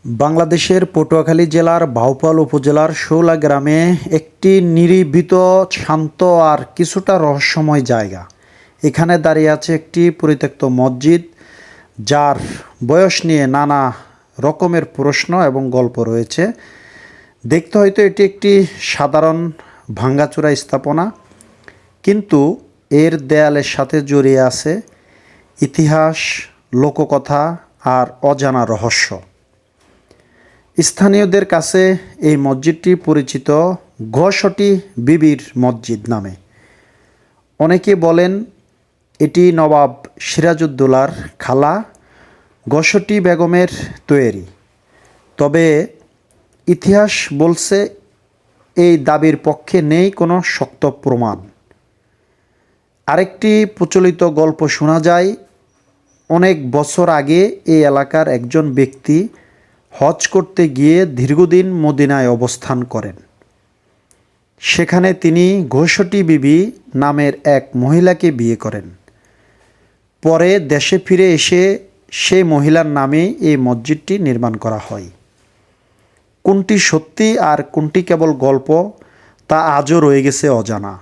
বাংলাদেশের পটুয়াখালী জেলার বাউপাল উপজেলার শৌলা গ্রামে একটি নিরিবিত, শান্ত আর কিছুটা রহস্যময় জায়গা। এখানে দাঁড়িয়ে আছে একটি পরিত্যক্ত মসজিদ, যার বয়স নিয়ে নানা রকমের প্রশ্ন এবং গল্প রয়েছে। দেখতে হয়তো এটি একটি সাধারণ ভাঙ্গাচোরা স্থাপনা, কিন্তু এর দেয়ালের সাথে জড়িয়ে আছে ইতিহাস, লোককথা আর অজানা রহস্য। স্থানীয়দের কাছে এই মসজিদটি পরিচিত ঘষটি বিবির মসজিদ নামে। অনেকে বলেন এটি নবাব সিরাজউদ্দৌলার খালা ঘষটি বেগমের তৈরি। তবে ইতিহাস বলছে এই দাবির পক্ষে নেই কোনো শক্ত প্রমাণ। আরেকটি প্রচলিত গল্প শোনা যায়, অনেক বছর আগে এই এলাকার একজন ব্যক্তি হজ করতে গিয়ে দীর্ঘদিন মদিনায় অবস্থান করেন। সেখানে তিনি ঘষটি বিবি নামের এক মহিলাকে বিয়ে করেন। পরে দেশে ফিরে এসে সেই মহিলার নামে এই মসজিদটি নির্মাণ করা হয়। কোনটি সত্যি আর কোনটি কেবল গল্প, তা আজও রয়ে গেছে অজানা।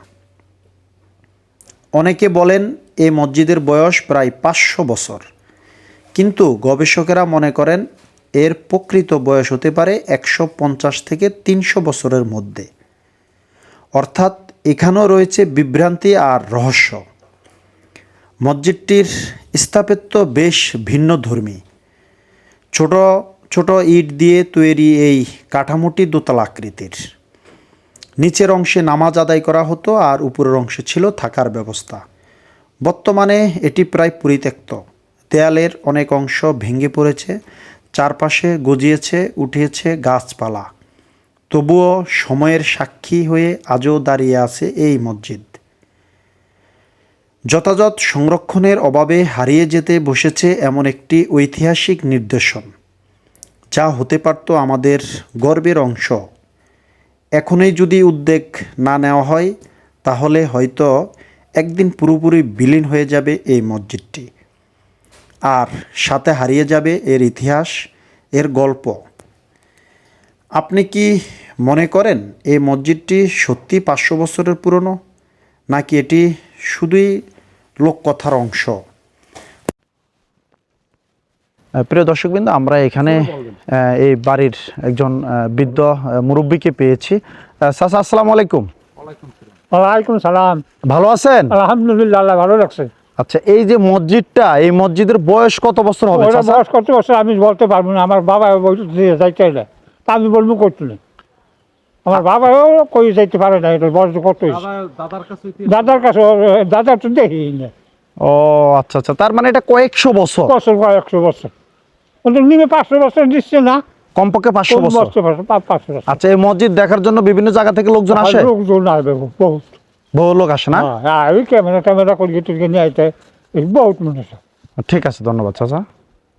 অনেকে বলেন এই মসজিদের বয়স প্রায় 500 বছর, কিন্তু গবেষকেরা মনে করেন এর প্রকৃত বয়স হতে পারে 150 থেকে 300 বছরের মধ্যে। অর্থাৎ এখানেও রয়েছে বিভ্রান্তি আর রহস্য। মসজিদটির স্থাপত্য বেশ ভিন্নধর্মী। ছোট ছোট ইট দিয়ে তৈরি এই কাঠামোটি দোতলা আকৃতির। নিচের অংশে নামাজ আদায় করা হতো আর উপরের অংশে ছিল থাকার ব্যবস্থা। বর্তমানে এটি প্রায় পরিত্যক্ত। দেয়ালের অনেক অংশ ভেঙে পড়েছে, চারপাশে গজিয়েছে উঠিয়েছে গাছপালা। তবুও সময়ের সাক্ষী হয়ে আজও দাঁড়িয়ে আছে এই মসজিদ। যথাযথ সংরক্ষণের অভাবে হারিয়ে যেতে বসেছে এমন একটি ঐতিহাসিক নিদর্শন, যা হতে পারত আমাদের গর্বের অংশ। এখনই যদি উদ্যোগ না নেওয়া হয়, তাহলে হয়তো একদিন পুরোপুরি বিলীন হয়ে যাবে এই মসজিদটি, আর সাথে হারিয়ে যাবে এর ইতিহাস, এর গল্প। আপনি কি মনে করেন এই মসজিদটি সত্যি 500 বছরের পুরনো, নাকি এটি শুধুই লোককথার অংশ? প্রিয় দর্শকবৃন্দ, আমরা এখানে এই বাড়ির একজন বৃদ্ধ মুরব্বীকে পেয়েছি। চাচা, আসসালামু আলাইকুম। ওয়ালাইকুম সালাম। ভালো আছেন? আলহামদুলিল্লাহ, আল্লাহ ভালো রাখছে। আচ্ছা, এই যে মসজিদটা, এই মসজিদের বয়স কত বছর হবে? বয়স কত বছর আমি বলতে পারবো না। আমার বাবা যাইতে না, তা আমি বলবো করতো না। আমার বাবাও কই যাইতে পারে না, এটা বয়স কত। দাদার কাছে, দাদা তো দেখি না। ও আচ্ছা আচ্ছা, তার মানে এটা কয়েকশো বছর। কয়েকশো বছর নিমে 500 বছর দিচ্ছে না, কমপক্ষে 500 বছর। 500 বছর। আচ্ছা, এই মসজিদ দেখার জন্য বিভিন্ন জায়গা থেকে লোকজন আসে? লোকজন আসবে, বহুত বহু লোক আসে না? হ্যাঁ, ওই ক্যামেরা ট্যামেরা করিয়ে টুরিয়ে নিয়ে আইতে বহুত মানুষ। ঠিক আছে, ধন্যবাদ চাচা।